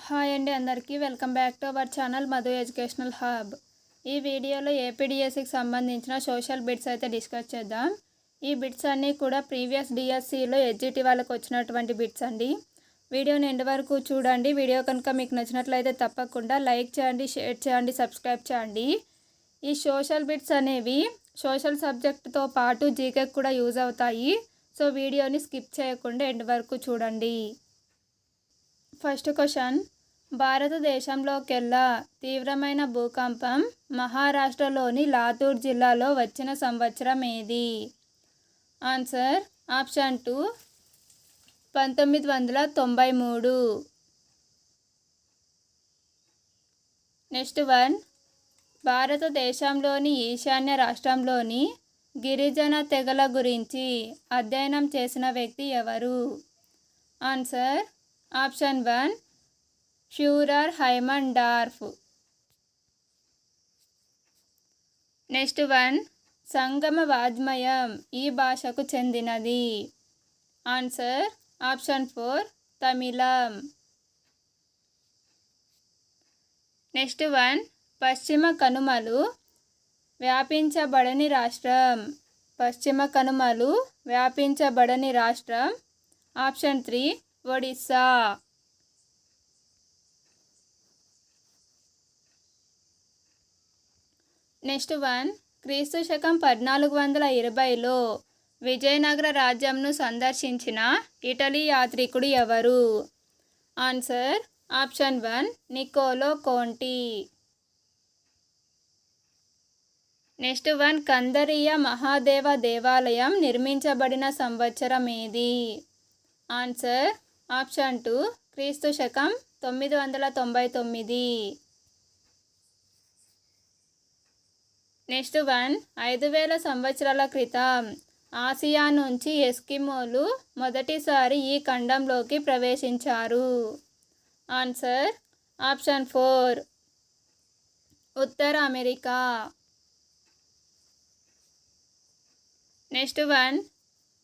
Hi అండి, అందరికీ welcome back to our channel Madhu educational hub. ఈ వీడియోలో ఏపీడిఎస్సికి సంబంధించిన సోషల్ బిట్స్ అయితే డిస్కస్ చేద్దాం. ఈ బిట్స్ అన్నీ కూడా ప్రీవియస్ డిఎస్సిలో ఎడ్జిటి వాళ్ళకి వచ్చినటువంటి బిట్స్ అండి. వీడియోని ఎండ్ వరకు చూడండి. వీడియో కనుక మీకు నచ్చినట్లయితే తప్పకుండా లైక్ చేయండి, షేర్ చేయండి, సబ్స్క్రైబ్ చేయండి. ఈ సోషల్ బిట్స్ అనేవి సోషల్ సబ్జెక్టుతో పాటు జీకేకి కూడా యూజ్ అవుతాయి. సో వీడియోని స్కిప్ చేయకుండా ఎండ్ వరకు చూడండి. ఫస్ట్ క్వశ్చన్, భారతదేశంలోకెల్లా తీవ్రమైన భూకంపం మహారాష్ట్రలోని లాతూర్ జిల్లాలో వచ్చిన సంవత్సరం ఏది? Answer option 2 1993. నెక్స్ట్ వన్, భారతదేశంలోని ఈశాన్య రాష్ట్రంలోని గిరిజన తెగల గురించి అధ్యయనం చేసిన వ్యక్తి ఎవరు? Answer option 1 Furer Haimendorf. Next one, సంగమ వాజ్మయం ఈ భాషకు చెందినది? ఆన్సర్ ఆప్షన్ 4 తమిళం. నెక్స్ట్ వన్, పశ్చిమ కనుమలు వ్యాపించబడని రాష్ట్రం? పశ్చిమ కనుమలు వ్యాపించబడని రాష్ట్రం? ఆప్షన్ 3 ఒడిస్సా. నెక్స్ట్ వన్, క్రీస్తు శకం 1420లో విజయనగర రాజ్యంను సందర్శించిన ఇటలీ యాత్రికుడు ఎవరు? Answer option 1 Niccolo Conti. Next one, Kandariya Mahadeva దేవాలయం నిర్మించబడిన సంవత్సరం ఏది? ఆన్సర్ ఆప్షన్ 2 క్రీస్తు శకం 999. నెక్స్ట్ వన్, 5000 సంవత్సరాల క్రితం ఆసియా నుంచి ఎస్కిమోలు మొదటిసారి ఈ ఖండంలోకి ప్రవేశించారు? ఆన్సర్ ఆప్షన్ 4 ఉత్తర అమెరికా. నెక్స్ట్ వన్,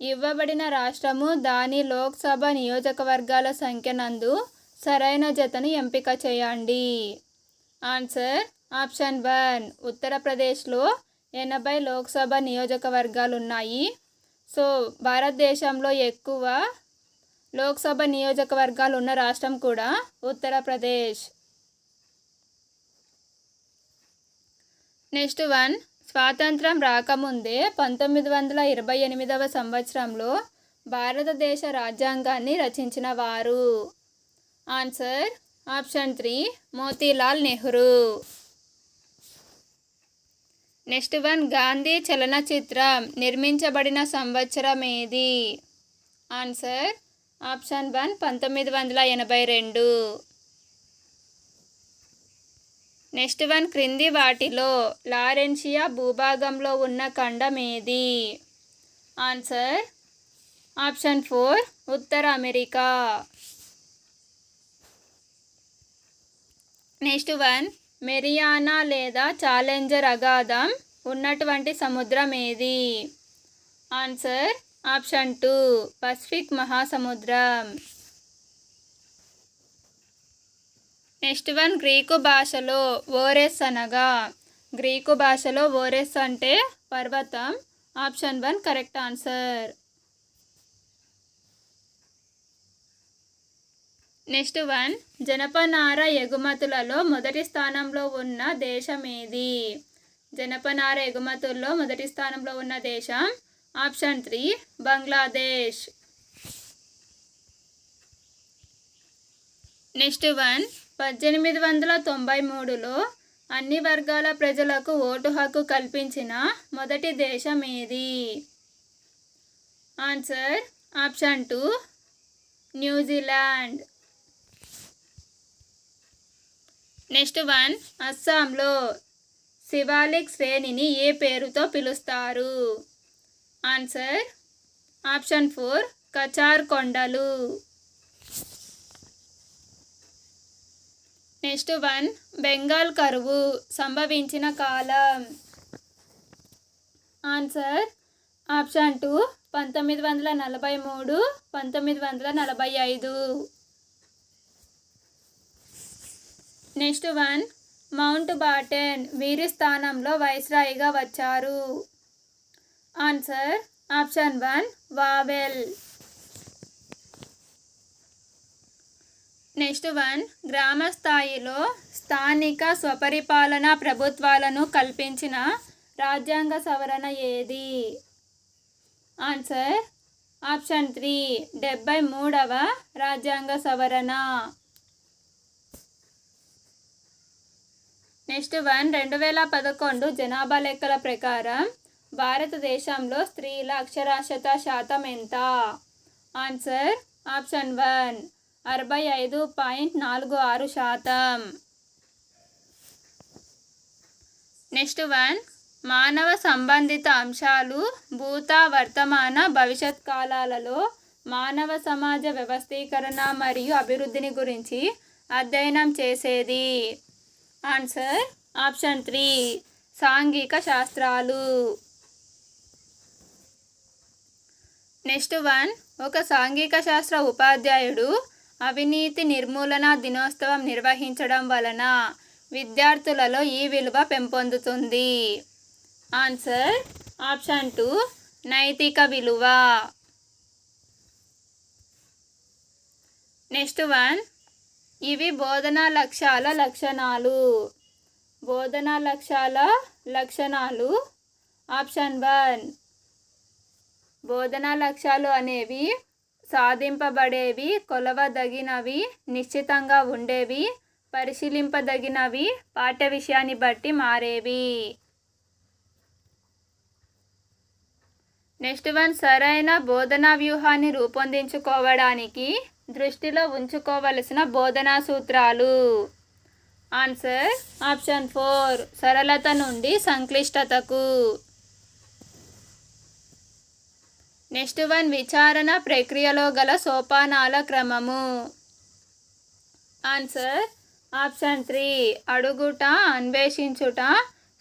ఇవ్వబడిన రాష్ట్రము దాని లోక్సభ నియోజకవర్గాల సంఖ్య నందు సరైన జతను ఎంపిక చేయండి. ఆన్సర్ ఆప్షన్ 1 ఉత్తరప్రదేశ్లో 80 లోక్సభ నియోజకవర్గాలు ఉన్నాయి. సో భారతదేశంలో ఎక్కువ లోక్సభ నియోజకవర్గాలు ఉన్న రాష్ట్రం కూడా ఉత్తరప్రదేశ్. నెక్స్ట్ వన్, స్వాతంత్రం రాకముందే 1928వ సంవత్సరంలో భారతదేశ రాజ్యాంగాన్ని రచించిన వారు? Answer option 3 Motilal Nehru. Next one, Gandhi చలనచిత్రం నిర్మించబడిన సంవత్సరం ఏది? Answer option 1 1982. నెక్స్ట్ వన్, క్రింది వాటిలో లారెన్షియా భూభాగంలో ఉన్న ఖండం ఏది? ఆన్సర్ ఆప్షన్ 4 ఉత్తర అమెరికా. నెక్స్ట్ వన్, మెరియానా లేదా ఛాలెంజర్ అగాధం ఉన్నటువంటి సముద్రం ఏది? ఆన్సర్ ఆప్షన్ 2 పసిఫిక్ మహాసముద్రం. నెక్స్ట్ వన్, గ్రీకు భాషలో ఓరెస్ అనగా? గ్రీకు భాషలో ఓరెస్ అంటే పర్వతం. Option 1 correct answer. Next one, జనపనార ఎగుమతులలో మొదటి స్థానంలో ఉన్న దేశం ఏది? జనపనార ఎగుమతుల్లో మొదటి స్థానంలో ఉన్న దేశం? ఆప్షన్ 3 బంగ్లాదేశ్. నెక్స్ట్ వన్, 1893లో అన్ని వర్గాల ప్రజలకు ఓటు హక్కు కల్పించిన మొదటి దేశం ఏది? Answer option 2 New Zealand. Next one, అస్సాంలో శివాలిక్ శ్రేణిని ఏ పేరుతో పిలుస్తారు? ఆన్సర్ ఆప్షన్ 4 కచార్ కొండలు. నెక్స్ట్ వన్, బెంగాల్ కరువు సంభవించిన కాలం? Answer option 2 1943 1945. Next one, Mountbatten వీరి స్థానంలో వైస్రాయిగా వచ్చారు. Answer option 1 Wavell. Next one, గ్రామ స్థాయిలో స్థానిక స్వపరిపాలన ప్రభుత్వాలను కల్పించిన రాజ్యాంగ సవరణ ఏది? ఆన్సర్ ఆప్షన్ 3 73వ రాజ్యాంగ సవరణ. నెక్స్ట్ వన్, 2011 జనాభా లెక్కల ప్రకారం భారతదేశంలో స్త్రీల అక్షరాస్యత శాతం ఎంత? Answer option 1 65.46%. నెక్స్ట్ వన్, మానవ సంబంధిత అంశాలు భూత వర్తమాన భవిష్యత్ కాలాలలో మానవ సమాజ వ్యవస్థీకరణ మరియు అభివృద్ధిని గురించి అధ్యయనం చేసేది? ఆన్సర్ ఆప్షన్ 3 సాంఘిక శాస్త్రాలు. నెక్స్ట్ వన్, ఒక సాంఘిక శాస్త్ర ఉపాధ్యాయుడు అవినీతి నిర్మూలన దినోత్సవం నిర్వహించడం వలన విద్యార్థులలో ఈ విలువ పెంపొందుతుంది? ఆన్సర్ ఆప్షన్ 2 నైతిక విలువ. నెక్స్ట్ వన్, ఇవి బోధనా లక్ష్యాల లక్షణాలు. బోధనా లక్ష్యాల లక్షణాలు. ఆప్షన్ 1, బోధనా లక్ష్యాలు అనేవి సాధింపబడేవి, కొలవదగినవి, నిశ్చితంగా ఉండేవి, పరిశీలింపదగినవి, పాఠ్య విషయాన్ని బట్టి మారేవి. నెక్స్ట్ వన్, సరైన బోధనా వ్యూహాన్ని రూపొందించుకోవడానికి దృష్టిలో ఉంచుకోవలసిన బోధనా సూత్రాలు? ఆన్సర్ ఆప్షన్ 4 సరళత నుండి సంక్లిష్టతకు. నెక్స్ట్ వన్, విచారణ ప్రక్రియలో గల సోపానాల క్రమము? Answer option 3 అడుగుట, అన్వేషించుట,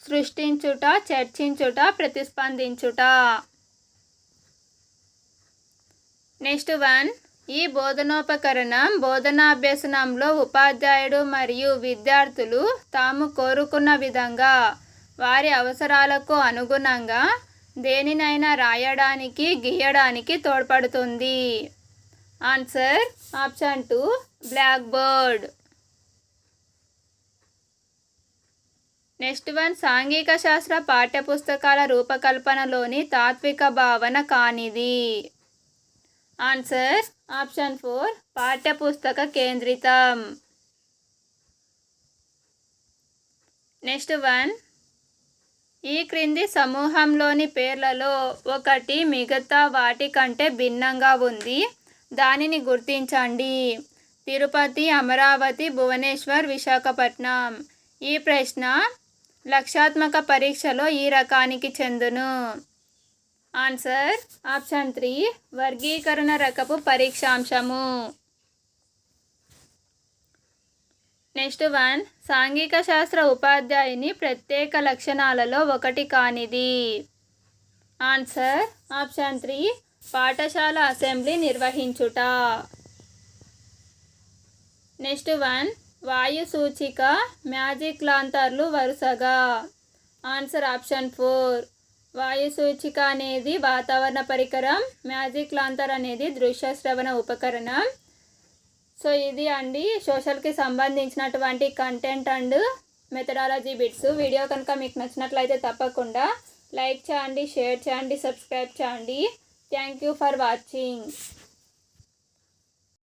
సృష్టించుట, చర్చించుట, ప్రతిస్పందించుట. నెక్స్ట్ వన్, ఈ బోధనోపకరణం బోధనాభ్యసనంలో ఉపాధ్యాయుడు మరియు విద్యార్థులు తాము కోరుకున్న విధంగా వారి అవసరాలకు అనుగుణంగా దేనినైనా రాయడానికి, గీయడానికి తోడ్పడుతుంది? Answer option 2 black board. Next one, సాంఘిక శాస్త్ర పాఠ్యపుస్తకాల రూపకల్పనలోని తాత్విక భావన కానిది? ఆన్సర్ ఆప్షన్ 4 పాఠ్యపుస్తక కేంద్రితం. నెక్స్ట్ వన్, ఈ క్రింది సమూహంలోని పేర్లలో ఒకటి మిగతా వాటి కంటే భిన్నంగా ఉంది, దానిని గుర్తించండి. తిరుపతి, అమరావతి, భువనేశ్వర్, విశాఖపట్నం. ఈ ప్రశ్న లక్షాత్మక పరీక్షలో ఈ రకానికి చెందును? ఆన్సర్ ఆప్షన్ 3 వర్గీకరణ రకపు పరీక్షాంశము. నెక్స్ట్ వన్, సాంఘిక శాస్త్ర ఉపాధ్యాయుని ప్రత్యేక లక్షణాలలో ఒకటి కానిది? ఆన్సర్ ఆప్షన్ 3 పాఠశాల అసెంబ్లీ నిర్వహించుట. నెక్స్ట్ వన్, వాయు సూచిక, మ్యాజిక్ లాంతర్లు వరుసగా? ఆన్సర్ ఆప్షన్ 4 వాయు సూచిక అనేది వాతావరణ పరికరం, మ్యాజిక్ లాంతర్ అనేది దృశ్య శ్రవణ ఉపకరణం. సో ఇది అండి సోషల్కి సంబంధించినటువంటి content and methodology bits. Video కనుక మీకు నచ్చినట్లయితే తప్పకుండా లైక్ చేయండి, షేర్ చేయండి, సబ్స్క్రైబ్ చేయండి. Thank you for watching.